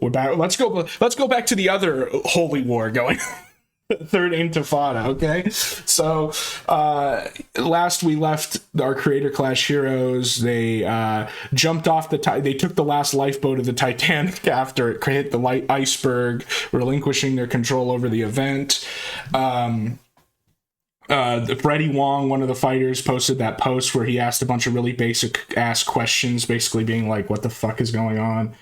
we're back. Let's go back to the other holy war going. Third Intifada, okay? So, last we left our Creator Class heroes, they jumped off they took the last lifeboat of the Titanic after it hit the iceberg, relinquishing their control over the event. Freddie Wong, one of the fighters, posted that post where he asked a bunch of really basic-ass questions, basically being like, what the fuck is going on?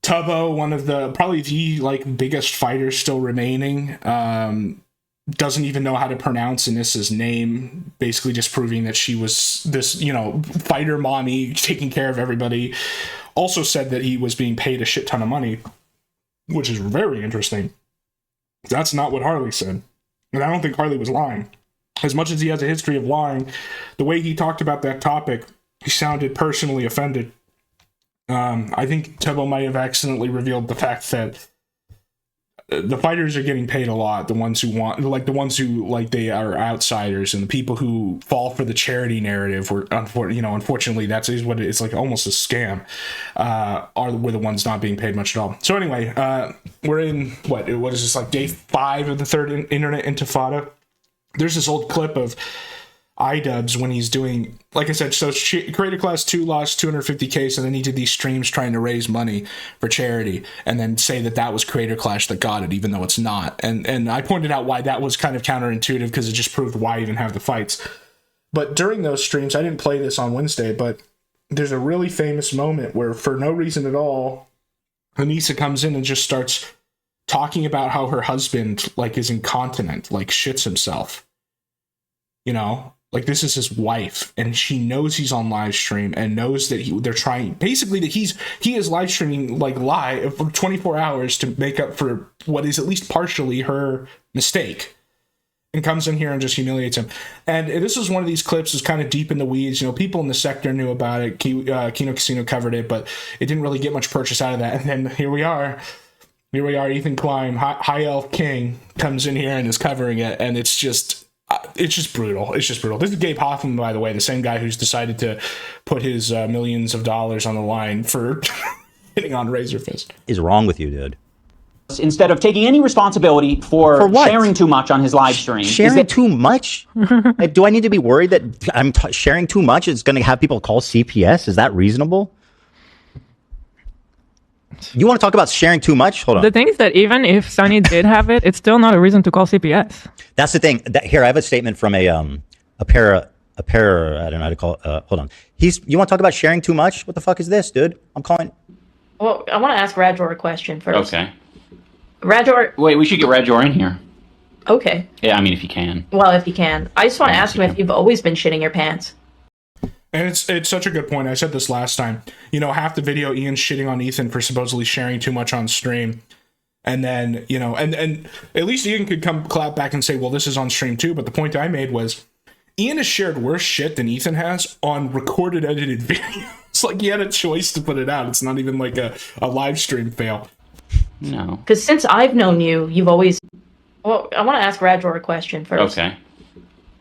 Tubbo, one of probably the biggest fighters still remaining, doesn't even know how to pronounce Anissa's name, basically just proving that she was this, fighter mommy taking care of everybody. Also said that he was being paid a shit ton of money, which is very interesting. That's not what Harley said. And I don't think Harley was lying. As much as he has a history of lying, the way he talked about that topic, he sounded personally offended. I think Tubbo might have accidentally revealed the fact that the fighters are getting paid a lot. The ones who they are outsiders, and the people who fall for the charity narrative, were unfortunately that's what it's like, almost a scam. Were the ones not being paid much at all. So anyway, we're in what is this, like day 5 of the third internet intifada. There's this old clip of iDubbbz when he's doing, like I said, so Creator Class 2 lost 250k, so then he did these streams trying to raise money for charity, and then say that was Creator Clash that got it, even though it's not. And I pointed out why that was kind of counterintuitive, because it just proved why even have the fights. But during those streams, I didn't play this on Wednesday, but there's a really famous moment where, for no reason at all, Anissa comes in and just starts talking about how her husband is incontinent, shits himself. This is his wife, and she knows he's on live stream and knows that they're trying, basically, that he is live streaming live for 24 hours to make up for what is at least partially her mistake, and comes in here and just humiliates him. And this was one of these clips is kind of deep in the weeds. People in the sector knew about it. Kino Casino covered it, but it didn't really get much purchase out of that. And then here we are, Ethan Klein, High Elf King, comes in here and is covering it, and it's just brutal. This is Gabe Hoffman, by the way, the same guy who's decided to put his millions of dollars on the line for hitting on Razorfist. Is wrong with you, dude? Instead of taking any responsibility for sharing too much on his live stream. Sharing too much? Do I need to be worried that I'm sharing too much is going to have people call CPS? Is that reasonable? You want to talk about sharing too much? Hold on. The thing is that even if Sonny did have it, it's still not a reason to call CPS. That's the thing. Here, I have a statement from a para, I don't know how to call it. Hold on. You want to talk about sharing too much? What the fuck is this, dude? I'm calling. Well, I want to ask Radjor a question first. Okay. Radjor. Wait, we should get Radjor in here. Okay. Yeah, I mean, if you can. Well, if you can. I just want to ask him if you've always been shitting your pants. And it's such a good point. I said this last time. Half the video, Ian's shitting on Ethan for supposedly sharing too much on stream. And then, and at least Ian could come clap back and say, well, this is on stream too. But the point I made was, Ian has shared worse shit than Ethan has on recorded, edited video. It's like he had a choice to put it out. It's not even like a live stream fail. No. Because since I've known you, you've always... Well, I want to ask Radjor a question first. Okay.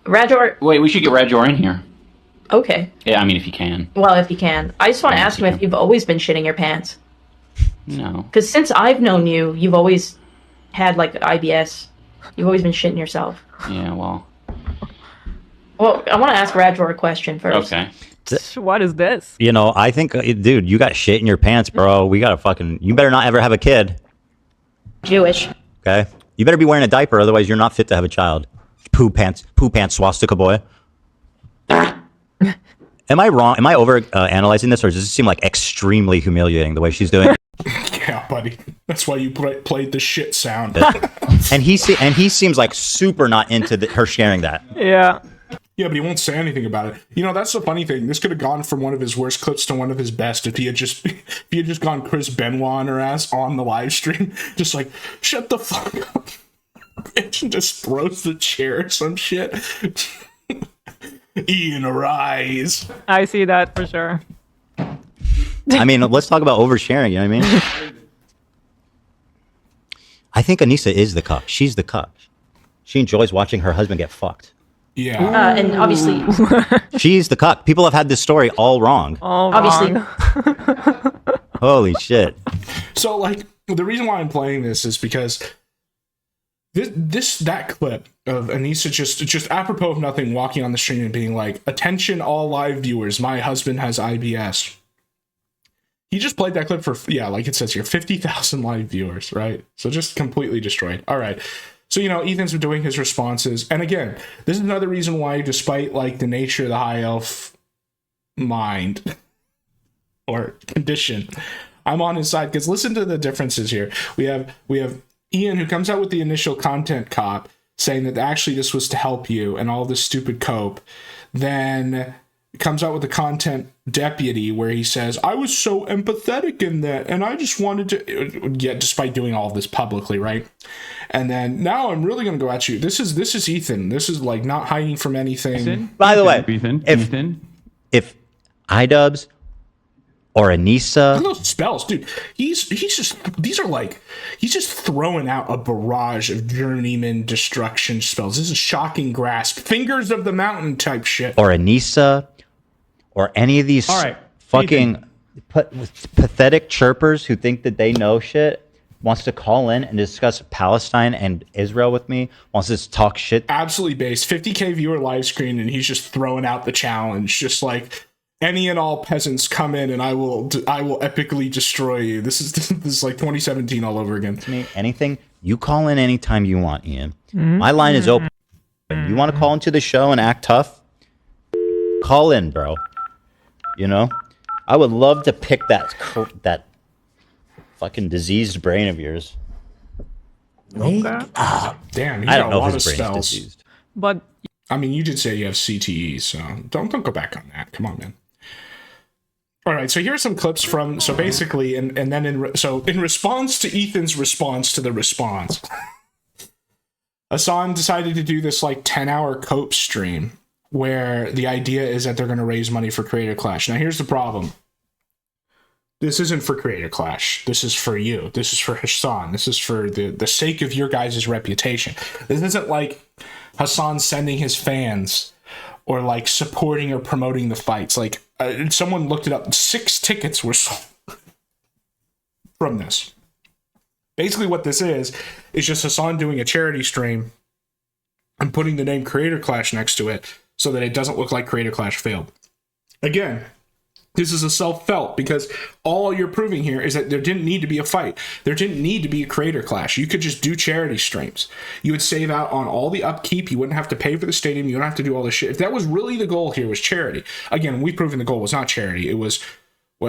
Radjor... Wait, we should get Radjor in here. Okay. Yeah, I mean, if you can. Well, if you can. I just want to ask him if you've always been shitting your pants. No. Because since I've known you, you've always had, IBS. You've always been shitting yourself. Yeah, well... Well, I want to ask Radjor a question first. Okay. What is this? I think, dude, you got shit in your pants, bro. You better not ever have a kid. Jewish. Okay? You better be wearing a diaper, otherwise you're not fit to have a child. Poo pants, swastika boy. Am I wrong? Am I over analyzing this, or does this seem extremely humiliating the way she's doing? Yeah, buddy. That's why you played the shit sound. and he seems super not into her sharing that. Yeah. Yeah, but he won't say anything about it. That's the funny thing. This could have gone from one of his worst clips to one of his best if he had just gone Chris Benoit on her ass on the live stream, just shut the fuck up, and just throws the chair or some shit. Ian, arise. I see that for sure. I mean, let's talk about oversharing, you know what I mean? I think Anissa is the cuck. She's the cuck. She enjoys watching her husband get fucked. Yeah. And obviously... She's the cuck. People have had this story all wrong. All obviously. wrong. Holy shit. So, like, the reason why I'm playing this is because that clip of Anissa just apropos of nothing, walking on the stream and being like, "Attention, all live viewers! My husband has IBS." He just played that clip for, yeah, like it says here, 50,000 live viewers, right? So just completely destroyed. All right. So, you know, Ethan's doing his responses. And again, this is another reason why, despite like the nature of the high elf mind or condition, I'm on his side, because listen to the differences here. We have Ian, who comes out with the initial content cop saying that actually this was to help you and all this stupid cope. Then comes out with the content deputy where he says, I was so empathetic in that, and I just wanted to, yeah, despite doing all of this publicly, right? And then now I'm really going to go at you. This is Ethan. This is like not hiding from anything. Ethan? By the way, Ethan? if iDubbbz or Anissa, Look at those spells, dude. He's just throwing out a barrage of journeyman destruction spells. This is shocking grasp, fingers of the mountain type shit. or Anissa, or any of these All right, fucking pathetic chirpers who think that they know shit, wants to call in and discuss Palestine and Israel with me, wants to talk shit. Absolutely based. 50K viewer live screen, and he's just throwing out the challenge, just like, any and all peasants come in and I will epically destroy you. This is like 2017 all over again. Me, anything, you call in anytime you want, Ian. My line is open. You want to call into the show and act tough? Call in, bro. You know, I would love to pick that fucking diseased brain of yours. Okay. Damn, he's I don't got know a lot if of his brain's spells. diseased. But I mean, you did say you have CTE, so don't go back on that. Come on, man. All right, so here's some clips from, so basically, and then in response to Ethan's response to the response, Hassan decided to do this like 10-hour cope stream where the idea is that they're going to raise money for Creator Clash. Now, here's the problem. This isn't for Creator Clash. This is for you. This is for Hassan. This is for the sake of your guys' reputation. This isn't like Hassan sending his fans or like supporting or promoting the fights. Like someone looked it up. 6 tickets were sold from this. Basically what this is just Hassan doing a charity stream and putting the name Creator Clash next to it so that it doesn't look like Creator Clash failed. Again, this is a self-felt, because all you're proving here is that there didn't need to be a fight. There didn't need to be a Creator Clash. You could just do charity streams. You would save out on all the upkeep. You wouldn't have to pay for the stadium. You don't have to do all this shit. If that was really the goal here, was charity. Again, we've proven the goal was not charity. It was,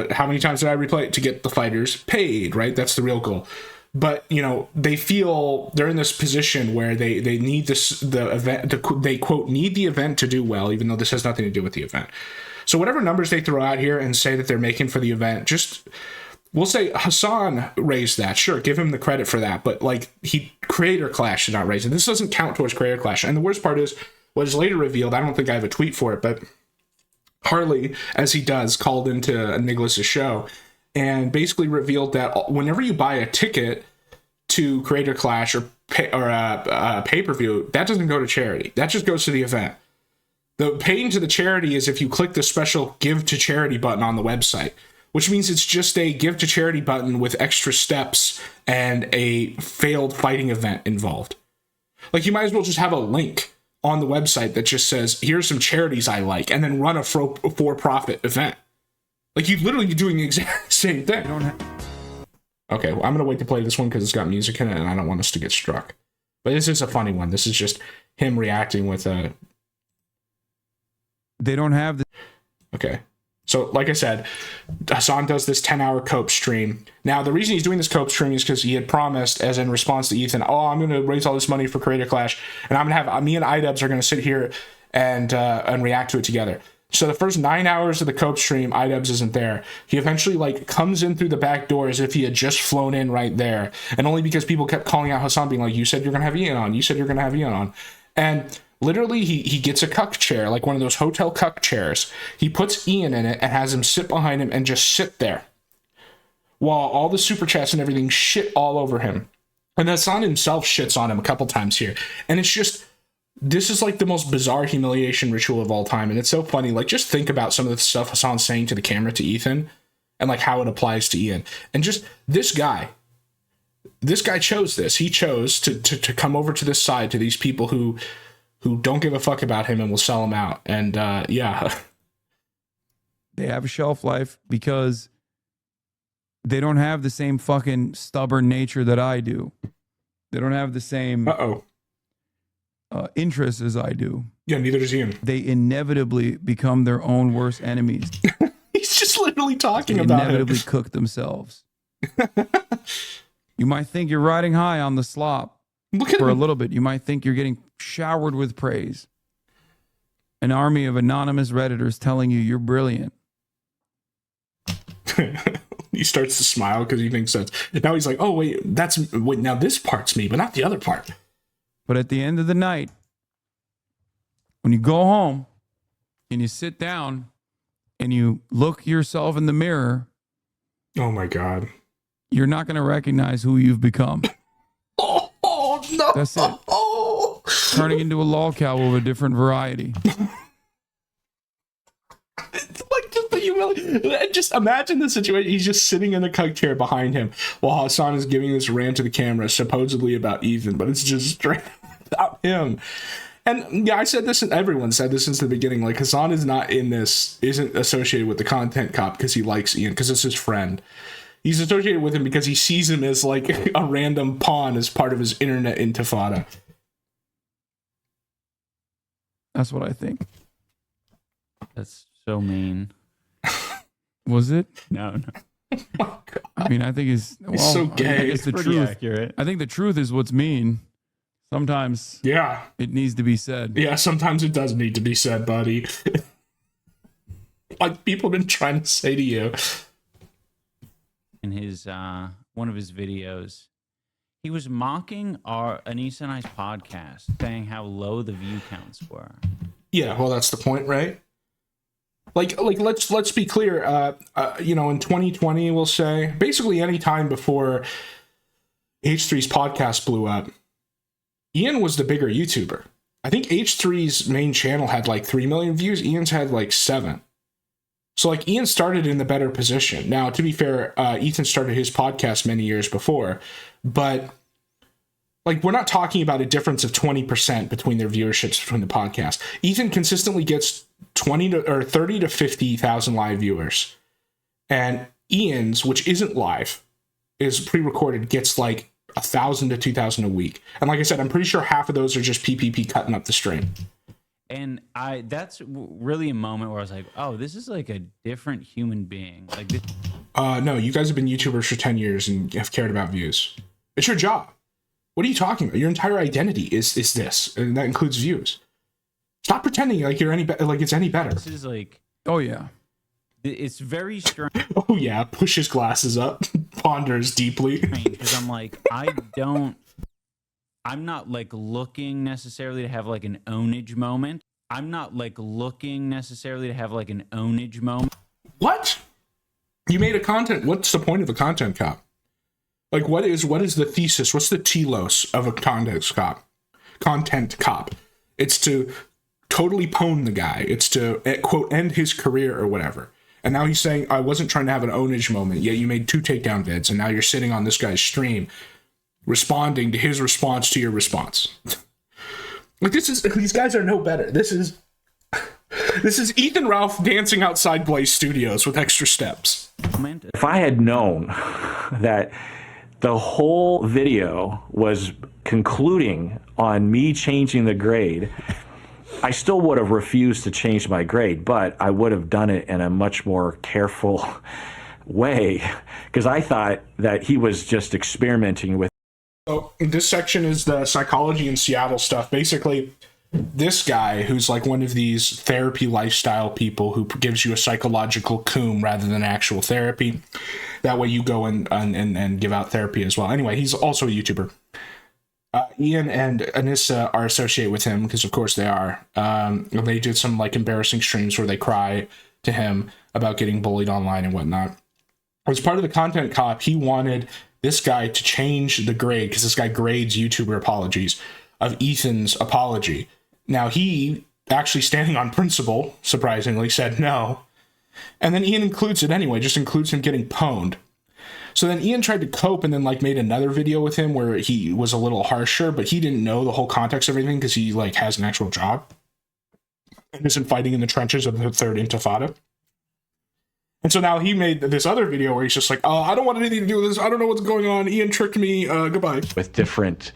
how many times did I replay it? To get the fighters paid, right? That's the real goal. But, you know, they feel they're in this position where they need the event, they, quote, need the event to do well, even though this has nothing to do with the event. So whatever numbers they throw out here and say that they're making for the event, just, we'll say Hassan raised that. Sure, give him the credit for that. But, like, Creator Clash did not raise it. This doesn't count towards Creator Clash. And the worst part is, what is later revealed, I don't think I have a tweet for it, but Harley, as he does, called into Niglas's show and basically revealed that whenever you buy a ticket to Creator Clash or a pay-per-view, that doesn't go to charity. That just goes to the event. The paying to the charity is if you click the special Give to Charity button on the website, which means it's just a Give to Charity button with extra steps and a failed fighting event involved. Like, you might as well just have a link on the website that just says, here's some charities I like, and then run a for-profit event. Like, you're literally doing the exact same thing. Okay, well, I'm going to wait to play this one because it's got music in it, and I don't want us to get struck. But this is a funny one. This is just him reacting with a... They don't have the... Okay. So, like I said, Hassan does this 10-hour cope stream. Now, the reason he's doing this cope stream is because he had promised, as in response to Ethan, oh, I'm going to raise all this money for Creator Clash, and I'm going to have... me and iDubbbz are going to sit here and react to it together. So the first 9 hours of the cope stream, iDubbbz isn't there. He eventually, like, comes in through the back door as if he had just flown in right there. And only because people kept calling out Hassan, being like, you said you're going to have Ian on. You said you're going to have Ian on. And... literally, he gets a cuck chair, like one of those hotel cuck chairs. He puts Ian in it and has him sit behind him and just sit there while all the super chats and everything shit all over him. And Hassan himself shits on him a couple times here. And it's just, this is like the most bizarre humiliation ritual of all time. And it's so funny. Like, just think about some of the stuff Hassan's saying to the camera to Ethan and like how it applies to Ian. And just this guy chose this. He chose to come over to this side, to these people who don't give a fuck about him and will sell him out. And yeah. They have a shelf life because they don't have the same fucking stubborn nature that I do. They don't have the same interests as I do. Yeah, neither does Ian. They inevitably become their own worst enemies. He's just literally talking they about inevitably it. cook themselves. You might think you're riding high on the slop for a little bit. You might think you're getting showered with praise. An army of anonymous Redditors telling you you're brilliant. He starts to smile because he thinks that's... Now he's like, oh, wait, now this part's me, but not the other part. But at the end of the night, when you go home and you sit down and you look yourself in the mirror... Oh, my God. You're not going to recognize who you've become. Oh, no. That's it. Turning into a lolcow of a different variety. It's like just the humility. Just imagine the situation. He's just sitting in the Cuck chair behind him while Hassan is giving this rant to the camera, supposedly about Ethan, but it's just straight about him. And yeah, I said this, and everyone said this since the beginning. Like, Hassan is not in this, isn't associated with the content cop because he likes Ian, because it's his friend. He's associated with him because he sees him as like a random pawn as part of his internet intifada. That's what I think. That's so mean. Was it? No. Oh, I mean, I think he's so gay. It's the Pretty truth. accurate. I think the truth is what's mean. Sometimes yeah, it needs to be said. Yeah, sometimes it does need to be said, buddy. Like people have been trying to say to you. In his one of his videos, he was mocking our Anissa and I's podcast, saying how low the view counts were. Yeah, well, that's the point, right? Like let's be clear. You know, in 2020, we'll say basically any time before H3's podcast blew up, Ian was the bigger YouTuber. I think H3's main channel had like 3 million views. Ian's had like 7. So like Ian started in the better position. Now, to be fair, Ethan started his podcast many years before, but like we're not talking about a difference of 20% between their viewerships between the podcast. Ethan consistently gets 30 to 50,000 live viewers, and Ian's, which isn't live, is pre-recorded, gets like 1,000 to 2,000 a week. And like I said, I'm pretty sure half of those are just PPP cutting up the stream. And that's really a moment where I was like, oh, this is like a different human being. Like this. No, you guys have been YouTubers for 10 years and have cared about views. It's your job. What are you talking about? Your entire identity is this, and that includes views. Stop pretending like you're like it's any better. This is like, Oh yeah. it's very strange Oh yeah, push his glasses up, ponders deeply. because I'm like, I'm not like looking necessarily to have like an ownage moment. What? You made a content. What's the point of a content cop? Like, what is the thesis? What's the telos of a content cop? Content cop. It's to totally pwn the guy. It's to, quote, end his career or whatever. And now he's saying, I wasn't trying to have an ownage moment, yet you made 2 takedown vids, and now you're sitting on this guy's stream responding to his response to your response. Like, these guys are no better. This is Ethan Ralph dancing outside Blaze Studios with extra steps. If I had known that the whole video was concluding on me changing the grade, I still would have refused to change my grade, but I would have done it in a much more careful way because I thought that he was just experimenting with. So this section is the psychology in Seattle stuff. Basically, this guy who's like one of these therapy lifestyle people who gives you a psychological coom rather than actual therapy. That way you go and give out therapy as well. Anyway, he's also a YouTuber. Ian and Anissa are associated with him because of course they are. They did some like embarrassing streams where they cry to him about getting bullied online and whatnot. As part of the content cop, he wanted this guy to change the grade because this guy grades YouTuber apologies of Ethan's apology. Now he actually, standing on principle, surprisingly said no. And then Ian includes it anyway, just includes him getting pwned. So then Ian tried to cope and then like made another video with him where he was a little harsher, but he didn't know the whole context of everything because he like has an actual job and isn't fighting in the trenches of the third intifada. And so now he made this other video where he's just like, oh, I don't want anything to do with this. I don't know what's going on. Ian tricked me. Goodbye. With different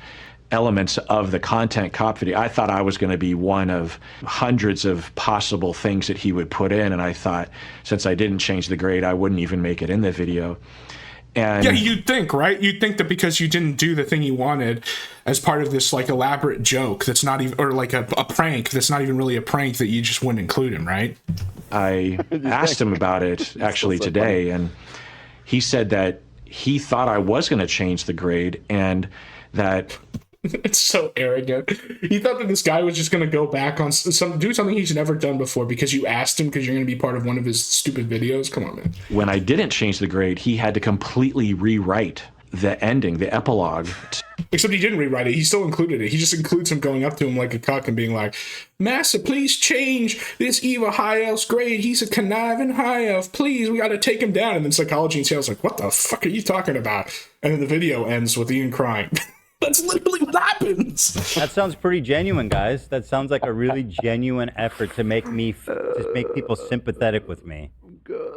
elements of the content cop video, I thought I was going to be one of hundreds of possible things that he would put in. And I thought, since I didn't change the grade, I wouldn't even make it in the video. And yeah, you'd think, right? You'd think that because you didn't do the thing he wanted as part of this like elaborate joke that's not even, or like a prank that's not even really a prank, that you just wouldn't include him, right? I asked him about it actually today, and he said that he thought I was going to change the grade and that... It's so arrogant. He thought that this guy was just going to go back on do something he's never done before because you asked him because you're going to be part of one of his stupid videos. Come on, man. When I didn't change the grade, he had to completely rewrite the ending, the epilogue. Except he didn't rewrite it. He still included it. He just includes him going up to him like a cuck and being like, Master, please change this evil high elf's grade. He's a conniving high elf. Please, we got to take him down. And then Psychology and Sales like, what the fuck are you talking about? And then the video ends with Ian crying. That's literally what happens. That sounds pretty genuine, guys. That sounds like a really genuine effort to make me, just make people sympathetic with me.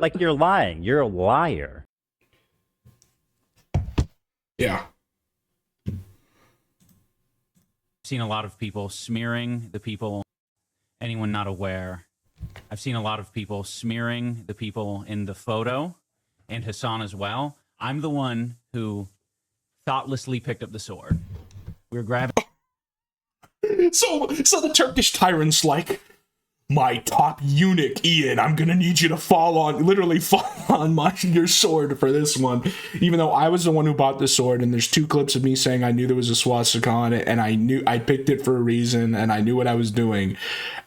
Like you're lying. You're a liar. Yeah. I've seen a lot of people smearing the people, anyone not aware. I've seen a lot of people smearing the people in the photo, and Hassan as well. I'm the one who thoughtlessly picked up the sword. We were grabbing. So the Turkish tyrant's like, my top eunuch, Ian, I'm gonna need you to literally fall on your sword for this one. Even though I was the one who bought the sword, and there's 2 clips of me saying I knew there was a swastika on it, and I knew I picked it for a reason, and I knew what I was doing.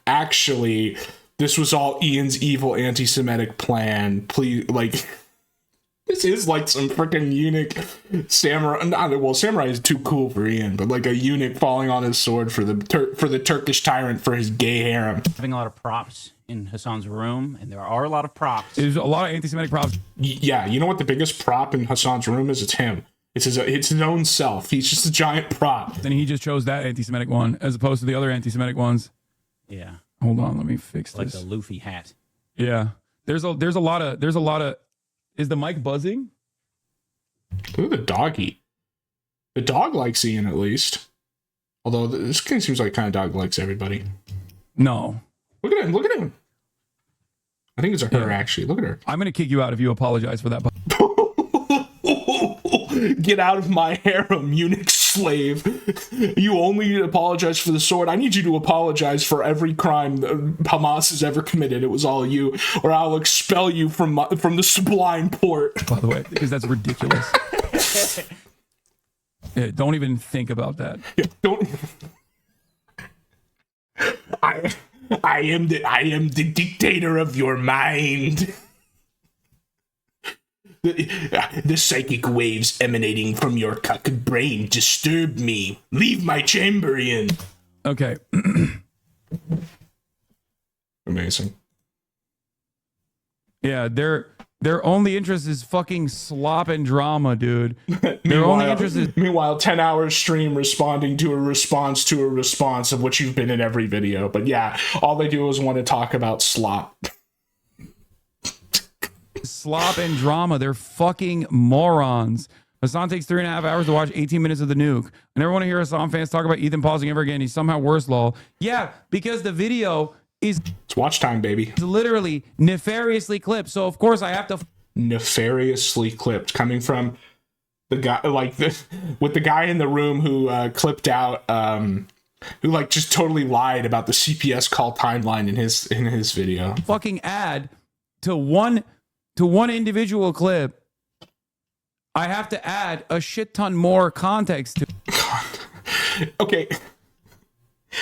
Actually, this was all Ian's evil anti-Semitic plan. Please, like... This is like some freaking eunuch samurai. Well, samurai is too cool for Ian, but like a eunuch falling on his sword for the Turkish tyrant for his gay harem. Having a lot of props in Hassan's room, and there are a lot of props. There's a lot of anti-Semitic props. Yeah, you know what the biggest prop in Hassan's room is? It's him. It's his own self. He's just a giant prop. And he just chose that anti-Semitic one as opposed to the other anti-Semitic ones. Yeah. Hold on, let me fix like this. Like the Luffy hat. Yeah. There's a lot of. Is the mic buzzing? Look at the doggy. The dog likes Ian at least. Although this guy seems like the kind of dog likes everybody. No. Look at him. Look at him. I think it's her actually. Look at her. I'm gonna kick you out if you apologize for that. Get out of my harem, eunuch slave. You only apologize for the sword. I need you to apologize for every crime Hamas has ever committed. It was all you, or I'll expel you from the Sublime port. By the way, because that's ridiculous. Yeah, don't even think about that. Yeah, don't. I am the dictator of your mind. The psychic waves emanating from your cuck brain disturb me. Leave my chamber, Ian. Okay. Amazing. Yeah, their only interest is fucking slop and drama, dude. Their only interest is... Meanwhile, 10-hour stream responding to a response of which you've been in every video. But yeah, all they do is want to talk about slop. Slop and drama. They're fucking morons. Hassan takes 3.5 hours to watch 18 minutes of the nuke. I never want to hear Hassan fans talk about Ethan pausing ever again. He's somehow worse, lol. Yeah, because the video is... It's watch time, baby. It's literally nefariously clipped. So, of course, I have to... Nefariously clipped. Coming from the guy, like, with the guy in the room who clipped out... who, like, just totally lied about the CPS call timeline in his video. Fucking add to one individual clip, I have to add a shit ton more context to. Okay.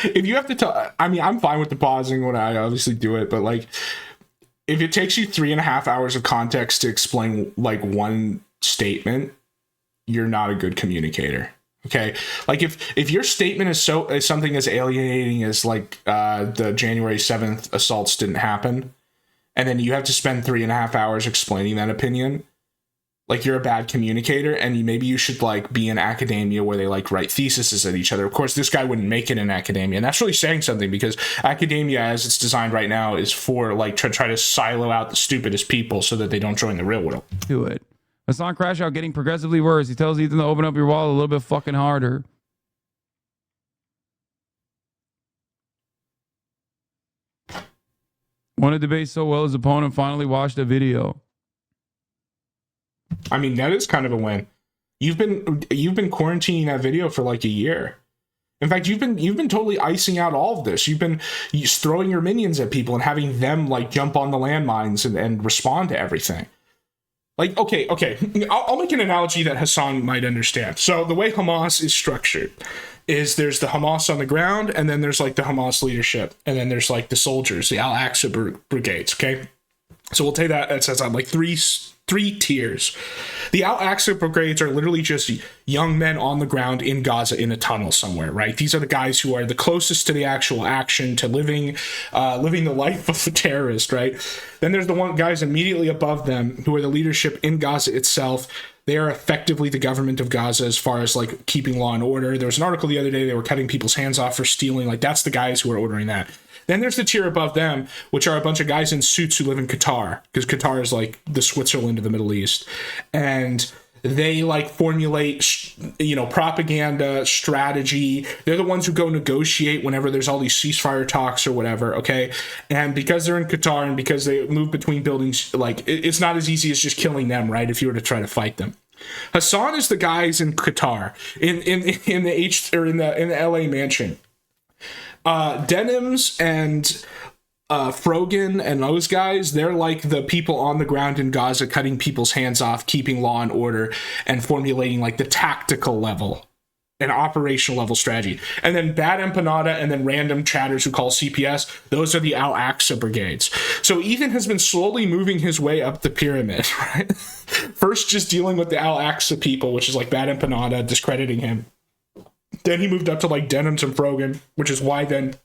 If you have to tell, I mean, I'm fine with the pausing when I obviously do it, but like, if it takes you 3.5 hours of context to explain like one statement, you're not a good communicator. Okay. Like if your statement is something as alienating as like the January 7th assaults didn't happen, and then you have to spend 3.5 hours explaining that opinion, like you're a bad communicator, and maybe you should like be in academia where they like write theses at each other. Of course, this guy wouldn't make it in academia, and that's really saying something, because academia as it's designed right now is for like to try to silo out the stupidest people so that they don't join the real world. Do it. Hassan Crash Out getting progressively worse. He tells Ethan to open up your wallet a little bit fucking harder. Want to debate so well his opponent finally watched a video. I mean, that is kind of a win. You've been quarantining that video for like a year. In fact, you've been totally icing out all of this. You've been throwing your minions at people and having them like jump on the landmines and respond to everything. Like, okay, I'll make an analogy that Hassan might understand. So the way Hamas is structured is there's the Hamas on the ground, and then there's like the Hamas leadership, and then there's like the soldiers, the Al-Aqsa brigades, okay? So we'll take that as like three tiers. The Al-Aqsa brigades are literally just young men on the ground in Gaza in a tunnel somewhere, right? These are the guys who are the closest to the actual action, to living the life of a terrorist, right? Then there's the guys immediately above them who are the leadership in Gaza itself. They are effectively the government of Gaza as far as like keeping law and order. There was an article the other day, they were cutting people's hands off for stealing. Like that's the guys who are ordering that. Then there's the tier above them, which are a bunch of guys in suits who live in Qatar, because Qatar is like the Switzerland of the Middle East. And they like formulate, propaganda, strategy. They're the ones who go negotiate whenever there's all these ceasefire talks or whatever, okay? And because they're in Qatar and because they move between buildings, like it's not as easy as just killing them, right? If you were to try to fight them. Hassan is the guys in Qatar, in the LA mansion. Denims and Frogan and those guys, they're like the people on the ground in Gaza cutting people's hands off, keeping law and order, and formulating like the tactical level and operational level strategy. And then Bad Empanada and then random chatters who call CPS, those are the Al-Aqsa brigades. So Ethan has been slowly moving his way up the pyramid, right? First just dealing with the Al-Aqsa people, which is like Bad Empanada, discrediting him. Then he moved up to like Denims and Frogan, which is why then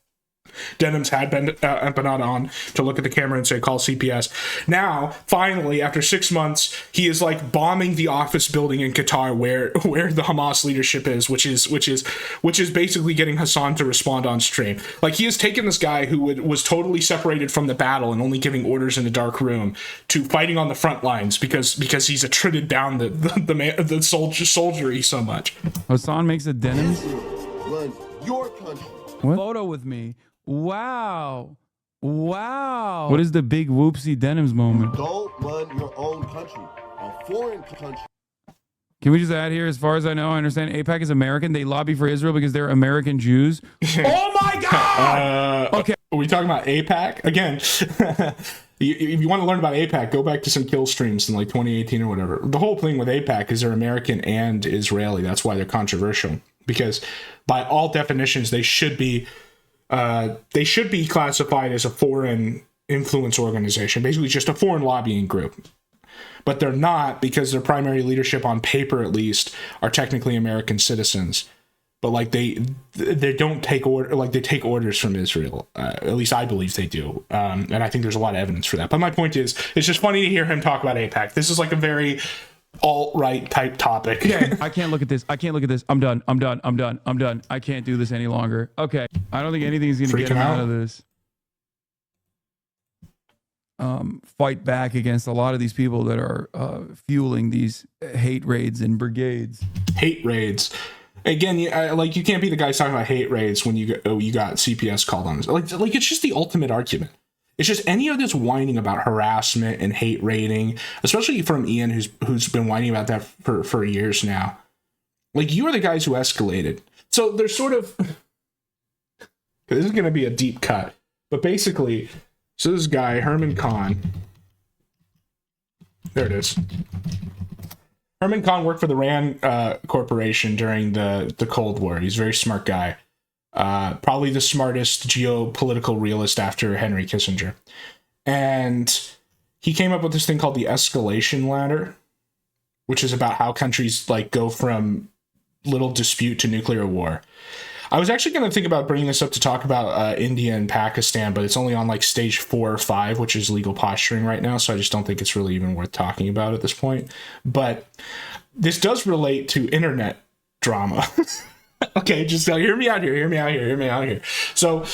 Denims had been Empanada on to look at the camera and say, call CPS. Now, finally, after 6 months, he is like bombing the office building in Qatar where the Hamas leadership is, which is basically getting Hassan to respond on stream. Like he has taken this guy who was totally separated from the battle and only giving orders in a dark room to fighting on the front lines because he's attrited down the soldiery so much. Hassan makes a Denims your country. Photo with me. Wow. What is the big whoopsie Denims moment? Don't run your own country, a foreign country. Can we just add here, as far as I know, I understand AIPAC is American. They lobby for Israel because they're American Jews. Oh my God! Okay. Are we talking about AIPAC? Again, if you want to learn about AIPAC, go back to some kill streams in like 2018 or whatever. The whole thing with AIPAC is they're American and Israeli. That's why they're controversial. Because by all definitions, they should be classified as a foreign influence organization, basically just a foreign lobbying group. But they're not, because their primary leadership, on paper at least, are technically American citizens. But like they don't take order, like they take orders from Israel. At least I believe they do, and I think there's a lot of evidence for that. But my point is, it's just funny to hear him talk about AIPAC. This is like a very alt-right type topic. Yeah, I can't look at this. I'm done. I can't do this any longer. Okay. I don't think anything's going to get him out of this. Fight back against a lot of these people that are fueling these hate raids and brigades. Hate raids. Again, you can't be the guy talking about hate raids when you got CPS called on. Like it's just the ultimate argument. It's just any of this whining about harassment and hate raiding, especially from Ian, who's been whining about that for years now. Like, you are the guys who escalated. So there's sort of, this is going to be a deep cut, but basically, so this guy, Herman Khan, there it is. Herman Khan worked for the RAND Corporation during the Cold War. He's a very smart guy. Probably the smartest geopolitical realist after Henry Kissinger. And he came up with this thing called the escalation ladder, which is about how countries like go from little dispute to nuclear war. I was actually going to think about bringing this up to talk about India and Pakistan, but it's only on like stage 4 or 5, which is legal posturing right now. So I just don't think it's really even worth talking about at this point. But this does relate to internet drama. Okay, just hear me out here. So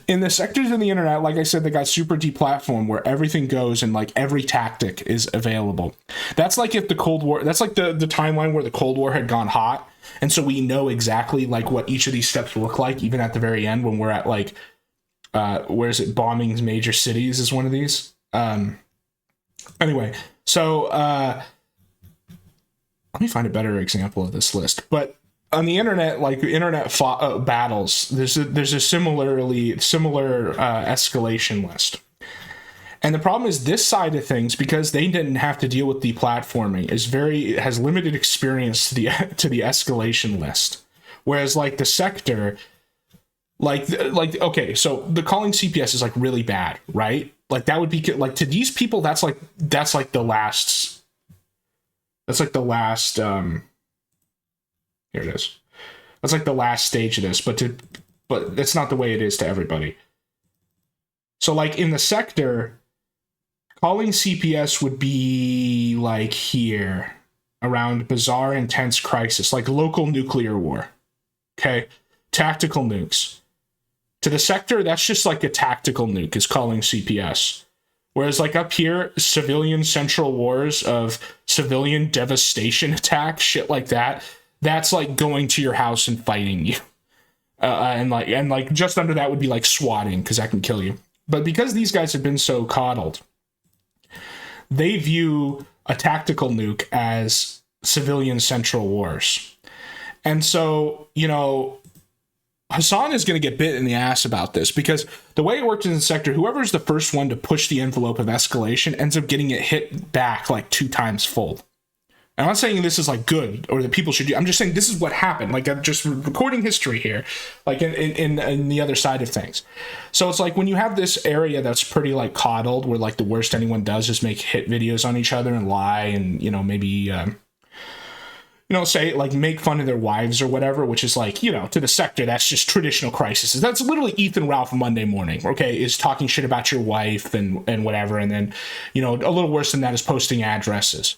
in the sectors of the internet, like I said, they got super deplatformed where everything goes and like every tactic is available. That's like if the Cold War, that's like the timeline where the Cold War had gone hot. And so we know exactly like what each of these steps look like, even at the very end when we're at like, where is it? Bombing major cities is one of these. Anyway, so let me find a better example of this list. But on the internet, like internet battles, there's a similar escalation list. And the problem is this side of things, because they didn't have to deal with deplatforming, has limited experience to the escalation list. Whereas like the sector, like okay, so the calling CPS is like really bad, right? Like that would be like to these people, that's like the last. Here it is. That's like the last stage of this, but that's not the way it is to everybody. So like in the sector, calling CPS would be like here, around bizarre intense crisis, like local nuclear war. Okay? Tactical nukes. To the sector, that's just like a tactical nuke is calling CPS. Whereas like up here, civilian central wars of civilian devastation attacks, shit like that, that's like going to your house and fighting you. And like just under that would be like swatting, because that can kill you. But because these guys have been so coddled, they view a tactical nuke as civilian central wars. And so, you know, Hassan is going to get bit in the ass about this, because the way it works in the sector, whoever's the first one to push the envelope of escalation ends up getting it hit back like 2 times fold. I'm not saying this is like good or that people should do. I'm just saying this is what happened. Like I'm just recording history here, like in the other side of things. So it's like when you have this area that's pretty like coddled, where like the worst anyone does is make hit videos on each other and lie, and you know maybe say like make fun of their wives or whatever, which is like, you know, to the sector that's just traditional crises. That's literally Ethan Ralph Monday morning. Okay, is talking shit about your wife and whatever, and then you know a little worse than that is posting addresses.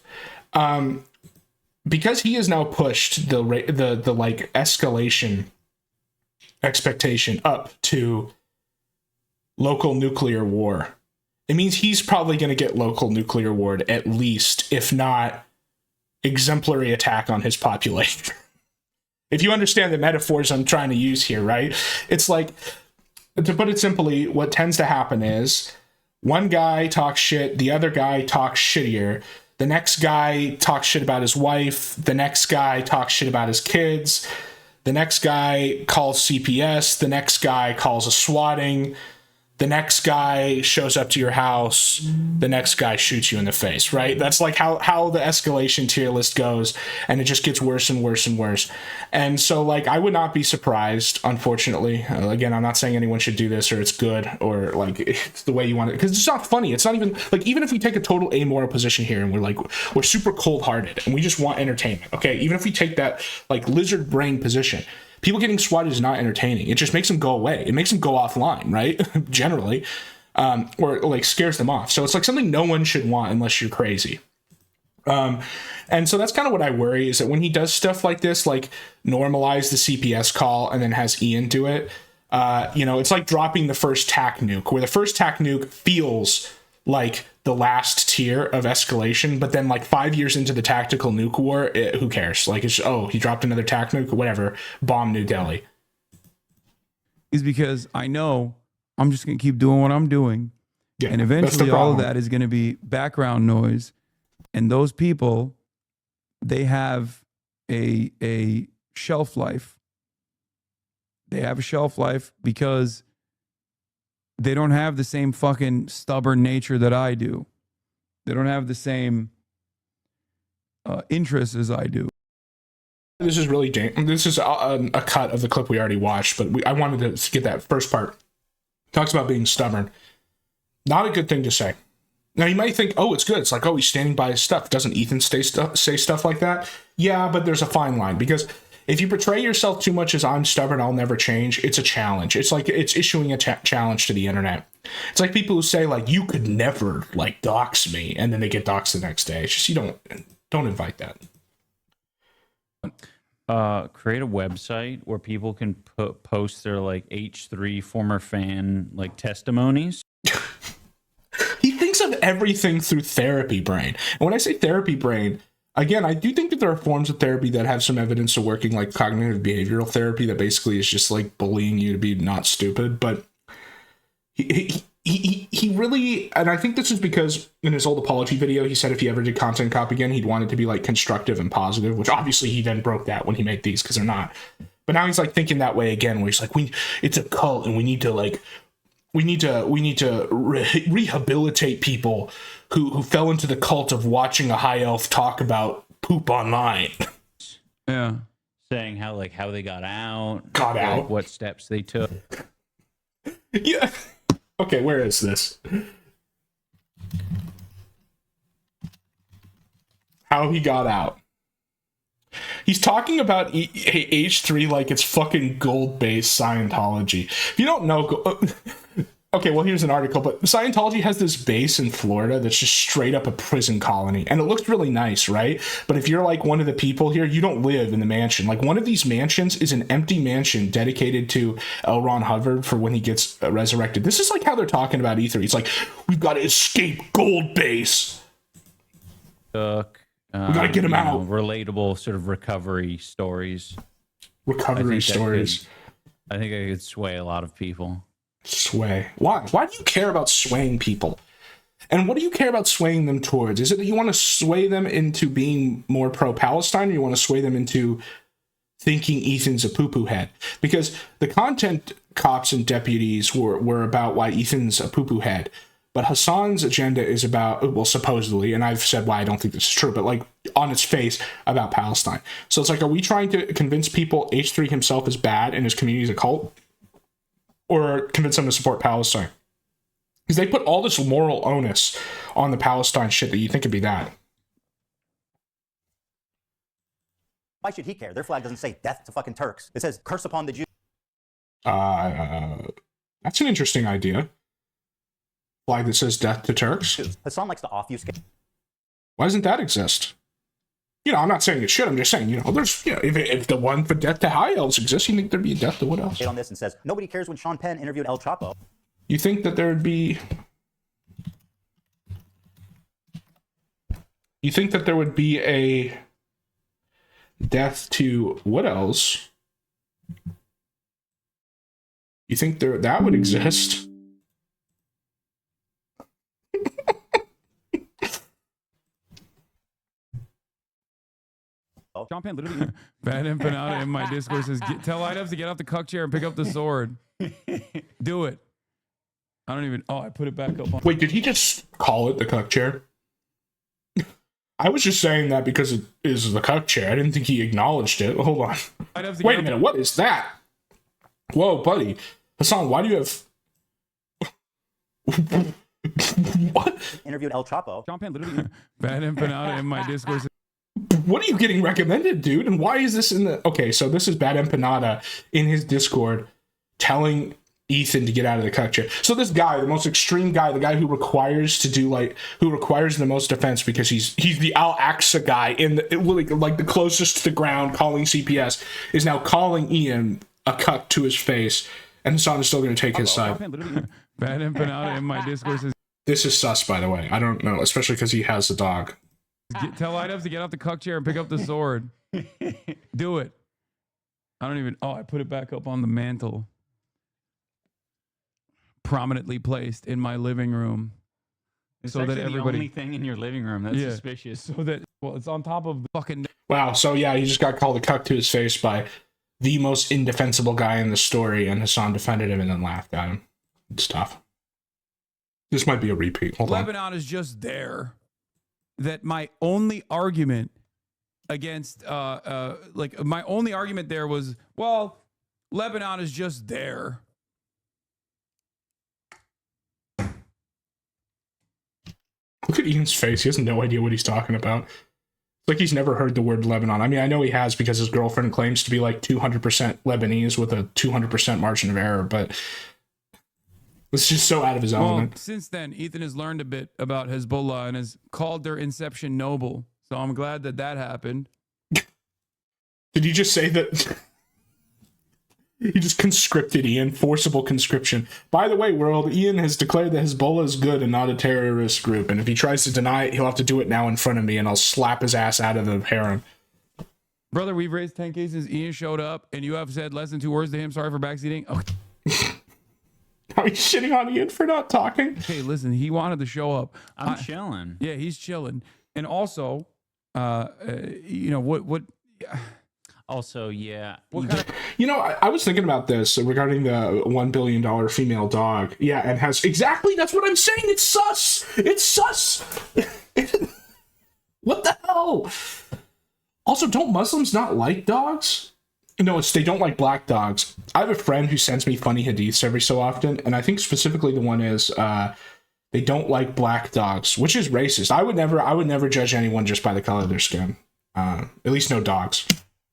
Because he has now pushed the like escalation expectation up to local nuclear war, it means he's probably going to get local nuclear war at least, if not exemplary attack on his population. If you understand the metaphors I'm trying to use here, right? It's like, to put it simply, what tends to happen is one guy talks shit, the other guy talks shittier. The next guy talks shit about his wife. The next guy talks shit about his kids. The next guy calls CPS. The next guy calls a swatting. The next guy shows up to your house. The next guy shoots you in the face, right? That's like how the escalation tier list goes, and it just gets worse and worse and worse. And so, like, I would not be surprised, unfortunately. Again, I'm not saying anyone should do this or it's good or, like, it's the way you want it. Because it's not funny. It's not even, like, even if we take a total amoral position here and we're super cold-hearted and we just want entertainment, okay? Even if we take that, like, lizard brain position, people getting swatted is not entertaining. It just makes them go away. It makes them go offline, right? Generally. Or like scares them off. So it's like something no one should want unless you're crazy. And so that's kind of what I worry, is that when he does stuff like this, like normalize the CPS call and then has Ian do it, it's like dropping the first TAC nuke, where the first TAC nuke feels like the last tier of escalation, but then like 5 years into the tactical nuke war, who cares? Like, it's, oh, he dropped another TAC nuke, whatever, bomb New Delhi. Is because I know I'm just going to keep doing what I'm doing. Yeah, and eventually all of that is going to be background noise. And those people, they have a shelf life. They have a shelf life because they don't have the same fucking stubborn nature that I do. They don't have the same interests as I do. This is really this is a cut of the clip we already watched, but I wanted to get that first part. Talks about being stubborn. Not a good thing to say. Now, you might think, oh, it's good. It's like, oh, he's standing by his stuff. Doesn't Ethan say stuff like that? Yeah, but there's a fine line, because if you portray yourself too much as I'm stubborn, I'll never change, it's a challenge. It's like it's issuing a challenge to the internet. It's like people who say like you could never like dox me, and then they get doxed the next day. It's just you don't invite that. Create a website where people can post their like H3 former fan like testimonies. He thinks of everything through therapy brain. And when I say therapy brain, again, I do think that there are forms of therapy that have some evidence of working, like cognitive behavioral therapy, that basically is just like bullying you to be not stupid. But he really, and I think this is because in his old apology video, he said if he ever did content cop again, he'd want it to be like constructive and positive, which obviously he then broke that when he made these because they're not. But now he's like thinking that way again, where he's like, it's a cult and we need to rehabilitate people who fell into the cult of watching a high elf talk about poop online. Yeah. Saying how they got out, what steps they took. Yeah. Okay, where is this? How he got out. He's talking about H3 like it's fucking gold-based Scientology. If you don't know... Okay, well, here's an article, but Scientology has this base in Florida that's just straight up a prison colony, and it looks really nice, right? But if you're like one of the people here, you don't live in the mansion. Like, one of these mansions is an empty mansion dedicated to L. Ron Hubbard for when he gets resurrected. This is like how they're talking about E3. It's like, we've got to escape Gold Base. We gotta get him out. Relatable sort of recovery stories. Recovery stories. I think I could sway a lot of people. Sway. Why? Why do you care about swaying people? And what do you care about swaying them towards? Is it that you want to sway them into being more pro-Palestine, or you want to sway them into thinking Ethan's a poo-poo head? Because the content cops and deputies were about why Ethan's a poo-poo head. But Hassan's agenda is about, well, supposedly, and I've said why I don't think this is true, but like on its face, about Palestine. So it's like, are we trying to convince people H3 himself is bad and his community is a cult? Or convince them to support Palestine? Because they put all this moral onus on the Palestine shit that you think would be that. Why should he care? Their flag doesn't say death to fucking Turks. It says curse upon the Jews. That's an interesting idea. Flag that says death to Turks. Hassan likes to offuscate. Why doesn't that exist? You know, I'm not saying it should. I'm just saying, you know, there's, you know, if the one for death to high elves exists, you think there'd be a death to what else? On this and says nobody cares when Sean Penn interviewed El Chapo. You think that there would be? You think that there would be a death to what else? You think that would exist? Sean Penn literally Bad Empanada in my Discord says, tell Idubs to get off the cuck chair and pick up the sword. Do it. I don't even, I put it back up on. Wait, did he just call it the cuck chair? I was just saying that because it is the cuck chair. I didn't think he acknowledged it. Hold on. Wait a minute, what is that? Whoa, buddy. Hassan, why do you have... What? Interviewed El Chapo. Sean Penn literally Bad Empanada in my Discord says, what are you getting recommended, dude? And why is this in the... Okay, so this is Bad Empanada in his Discord telling Ethan to get out of the cuck chair. So this guy, the most extreme guy, the guy who requires the most defense because he's the Al-Aqsa guy in the, like the closest to the ground, calling CPS, is now calling Ian a cuck to his face, and Hassan is still going to take his side. Bad Empanada in my Discord says, this is sus, by the way. I don't know, especially because he has a dog. Tell Idubs to get off the cuck chair and pick up the sword. Do it. I don't even... I put it back up on the mantle. Prominently placed in my living room. It's so that everybody... the only thing in your living room. That's suspicious. So that... Well, it's on top of the fucking... Wow, so yeah, he just got called a cuck to his face by the most indefensible guy in the story, and Hassan defended him and then laughed at him. It's tough. This might be a repeat. Hold on. Lebanon is just there. That my only argument against my only argument there was, well, Lebanon is just there. Look at Ian's face. He has no idea what he's talking about. like he's never heard the word Lebanon. I mean, I know he has because his girlfriend claims to be like 200% Lebanese with a 200% margin of error, but it's just so out of his element. Well, since then, Ethan has learned a bit about Hezbollah and has called their inception noble. So I'm glad that that happened. Did you just say that? He just conscripted Ian, forcible conscription. By the way, world, Ian has declared that Hezbollah is good and not a terrorist group, and if he tries to deny it, he'll have to do it now in front of me, and I'll slap his ass out of the harem. Brother, we've raised 10 cases. Ian showed up, and you have said less than 2 words to him. Sorry for backseating. Oh. Are you shitting on Ian for not talking? Hey, listen, he wanted to show up. I'm chilling. Yeah, he's chilling. And also, you know, what also, yeah. You know, I was thinking about this regarding the $1 billion female dog. Yeah, and has exactly, that's what I'm saying. It's sus. It's sus. What the hell? Also, don't Muslims not like dogs? No, it's they don't like black dogs. I have a friend who sends me funny hadiths every so often, and I think specifically the one is they don't like black dogs, which is racist. I would never judge anyone just by the color of their skin. At least no dogs.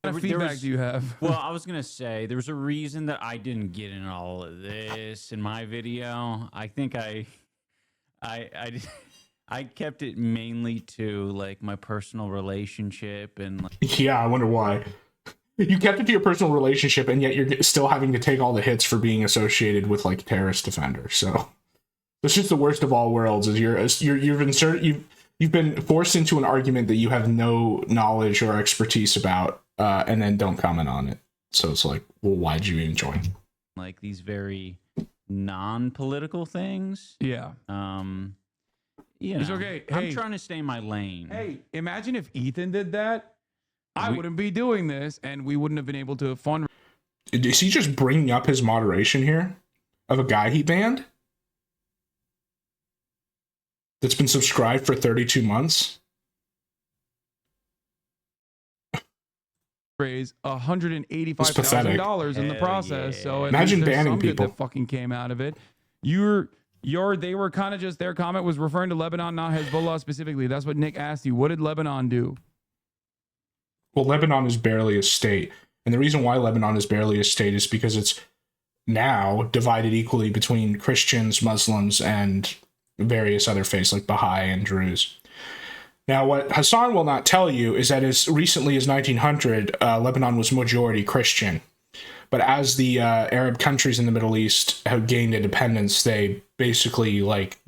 What feedback do you have? Well, I was gonna say there was a reason that I didn't get in all of this in my video. I think I kept it mainly to like my personal relationship and like, yeah, I wonder why. You kept it to your personal relationship, and yet you're still having to take all the hits for being associated with like terrorist defenders. So it's just the worst of all worlds. Is you've been forced into an argument that you have no knowledge or expertise about. And then don't comment on it. So it's like, well, why'd you even join? Like these very non-political things. Yeah. You know, it's okay. Hey, I'm trying to stay in my lane. Hey, imagine if Ethan did that. I wouldn't be doing this, and we wouldn't have been able to fund. Is he just bringing up his moderation here of a guy he banned that's been subscribed for 32 months? Raise $185,000 in the process. Yeah. So imagine banning people that fucking came out of it. They were kind of just, their comment was referring to Lebanon, not Hezbollah specifically. That's what Nick asked you. What did Lebanon do? Well, Lebanon is barely a state, and the reason why Lebanon is barely a state is because it's now divided equally between Christians, Muslims, and various other faiths like Baha'i and Druze. Now, what Hassan will not tell you is that as recently as 1900, Lebanon was majority Christian. But as the Arab countries in the Middle East have gained independence, they basically like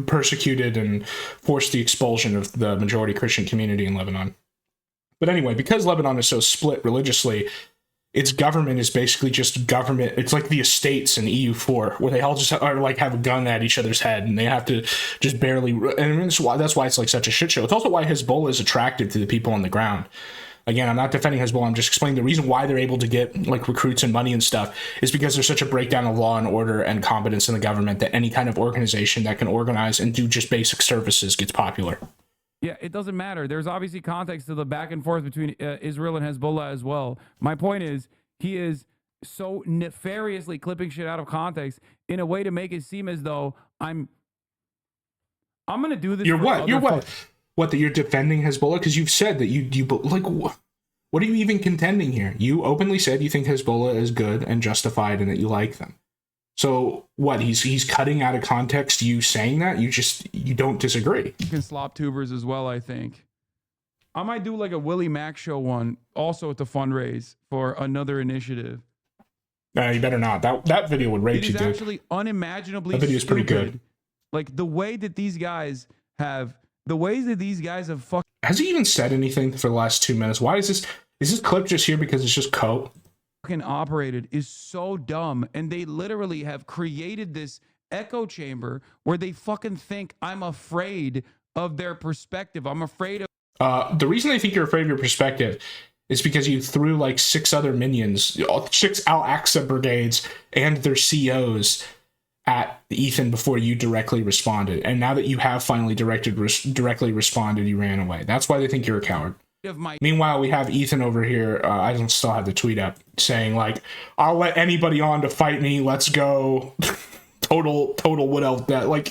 persecuted and forced the expulsion of the majority Christian community in Lebanon. But anyway, because Lebanon is so split religiously, its government is basically just government. It's like the estates in EU4, where they all just are like have a gun at each other's head, and they have to just barely. And that's why it's like such a shit show. It's also why Hezbollah is attractive to the people on the ground. Again, I'm not defending Hezbollah. I'm just explaining the reason why they're able to get like recruits and money and stuff is because there's such a breakdown of law and order and competence in the government that any kind of organization that can organize and do just basic services gets popular. Yeah, it doesn't matter. There's obviously context to the back and forth between Israel and Hezbollah as well. My point is, he is so nefariously clipping shit out of context in a way to make it seem as though I'm going to do this. You're what? You're what? What, that you're defending Hezbollah? Because you've said that you like, what are you even contending here? You openly said you think Hezbollah is good and justified and that you like them. So what, he's cutting out of context you saying that? You don't disagree. You can slop tubers as well, I think. I might do like a Willie Mack show one also at the fundraise for another initiative. You better not. That video would rape you, dude. It is actually unimaginably That video is pretty stupid. good. Like the way that these guys have fucked. Has he even said anything for the last 2 minutes? Why is this clip just here because it's just coat? Operated is so dumb, and they literally have created this echo chamber where they fucking think I'm afraid of their perspective. I'm afraid of the reason they think you're afraid of your perspective is because you threw like 6 other minions, 6 Al-Aqsa brigades and their COs at Ethan before you directly responded, and now that you have finally directly responded, you ran away. That's why they think you're a coward. Meanwhile, we have Ethan over here. I don't still have the tweet up saying like, "I'll let anybody on to fight me. Let's go." total. What else? That like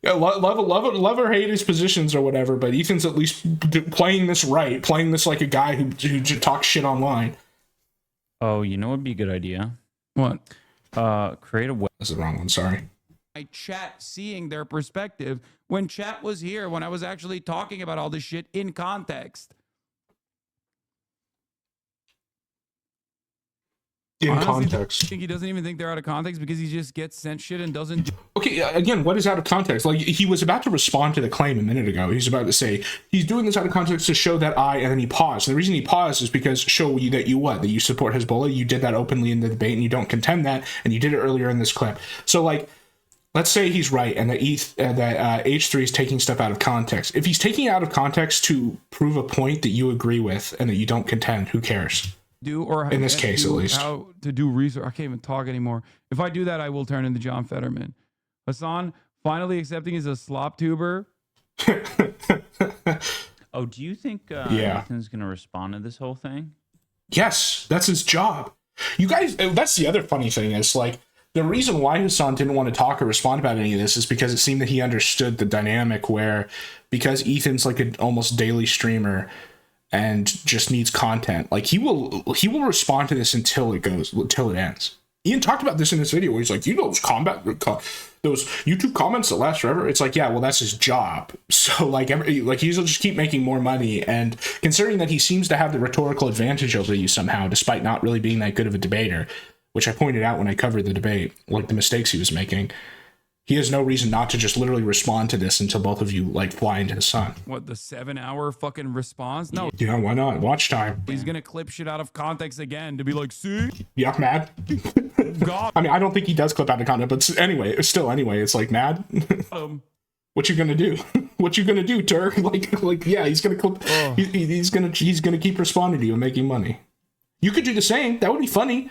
Yeah, love or hate his positions or whatever, but Ethan's at least playing this right, playing this like a guy who talks shit online. Oh, you know what'd be a good idea? What? Create a web. That's the wrong one, sorry. My chat seeing their perspective when chat was here, when I was actually talking about all this shit in context. Context. I think he doesn't even think they're out of context because he just gets sent shit and doesn't. Okay, again, what is out of context? Like, he was about to respond to the claim a minute ago. He's about to say, he's doing this out of context to show that and then he paused. And the reason he paused is because show you that you support Hezbollah. You did that openly in the debate and you don't contend that. And you did it earlier in this clip. So, like, let's say he's right and that H3 is taking stuff out of context. If he's taking it out of context to prove a point that you agree with and that you don't contend, who cares? In this case, at least. How to do research. I can't even talk anymore. If I do that, I will turn into John Fetterman. Hassan finally accepting he's a slop tuber. Oh, do you think Ethan's going to respond to this whole thing? Yes, that's his job. You guys, that's the other funny thing is, like, the reason why Hassan didn't want to talk or respond about any of this is because it seemed that he understood the dynamic where, because Ethan's like an almost daily streamer and just needs content, like he will respond to this until it ends. Ian talked about this in this video where he's like, those YouTube comments that last forever. It's like, yeah, well, that's his job. So like he'll just keep making more money. And considering that he seems to have the rhetorical advantage over you somehow, despite not really being that good of a debater, which I pointed out when I covered the debate, like the mistakes he was making, he has no reason not to just literally respond to this until both of you like fly into the sun. What, the 7-hour fucking response? No. Yeah, why not? Watch time. He's gonna clip shit out of context again to be like, see? Yeah, mad. God. I mean, I don't think he does clip out of content, but anyway, it's like mad. What you gonna do? What you gonna do, Turk? Like, yeah, he's gonna clip. Oh. He's gonna keep responding to you and making money. You could do the same. That would be funny.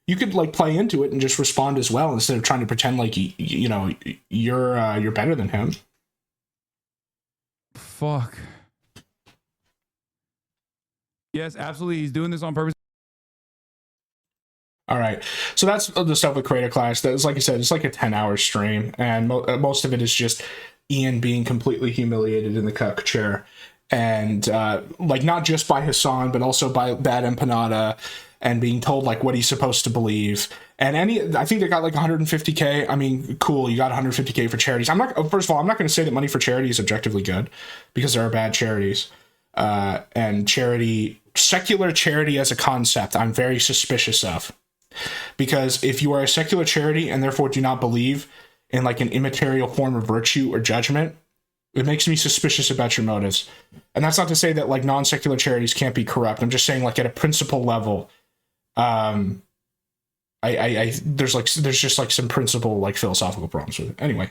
You could like play into it and just respond as well instead of trying to pretend like you're better than him. Fuck. Yes, absolutely. He's doing this on purpose. All right, so that's the stuff with Creator Clash. That's, like I said, it's like a 10-hour stream, and most of it is just Ian being completely humiliated in the Cuck chair, and like not just by Hassan, but also by Bad Empanada, and being told like what he's supposed to believe. And I think they got like 150K. I mean, cool, you got 150K for charities. First of all, I'm not going to say that money for charity is objectively good, because there are bad charities. And secular charity as a concept, I'm very suspicious of. Because if you are a secular charity and therefore do not believe in like an immaterial form of virtue or judgment, it makes me suspicious about your motives. And that's not to say that like non-secular charities can't be corrupt. I'm just saying like at a principle level, there's just like some principle like philosophical problems with it. Anyway.